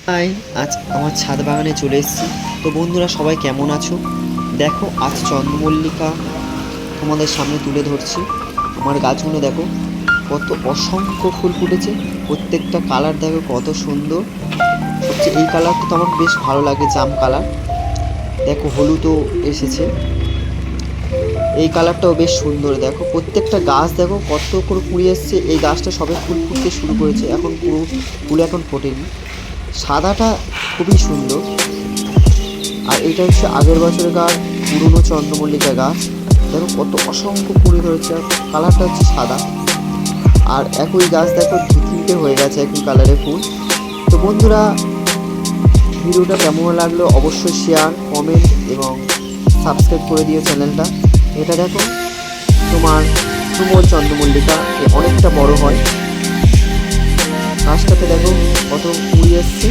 High, আজ আমার ছাদ বাগানে চলে এসেছি। তো বন্ধুরা সবাই কেমন আছো? দেখো আজ চন্দ্রমল্লিকা তোমাদের সামনে তুলে ধরছি। আমার গাছগুলো দেখো কত অসংখ্য ফুল ফুটেছে, প্রত্যেকটা কালার দেখো কত সুন্দর। সবচেয়ে এই কালারটা তো আমার বেশ ভালো লাগে, জাম কালার। দেখো হলুদও এসেছে, এই কালারটাও বেশ সুন্দর। দেখো প্রত্যেকটা গাছ দেখো কত করে কুড়ি এসছে। এই গাছটা সবে ফুল ফুটতে শুরু করেছে, এখন পুরো ফুল এখন ফোটেনি। সাদাটা খুবই সুন্দর। আর এটা হচ্ছে আগের বছরের গাছ, পুরনো চন্দ্রমল্লিকা গাছ। দেখো কত অসংখ্য কুড়ি ধরেছে, আর কালারটা হচ্ছে সাদা। আর একই গাছ দেখো দু তিনটে হয়ে গেছে একই কালারের ফুল। তো বন্ধুরা ভিডিওটা কেমন লাগলো অবশ্যই শেয়ার, কমেন্ট এবং সাবস্ক্রাইব করে দিও চ্যানেলটা। এটা দেখো তোমার সুমল চন্দ্রমল্লিকা, অনেকটা বড় হয়। গাছটাতে দেখো কত কুড়ি এসছে।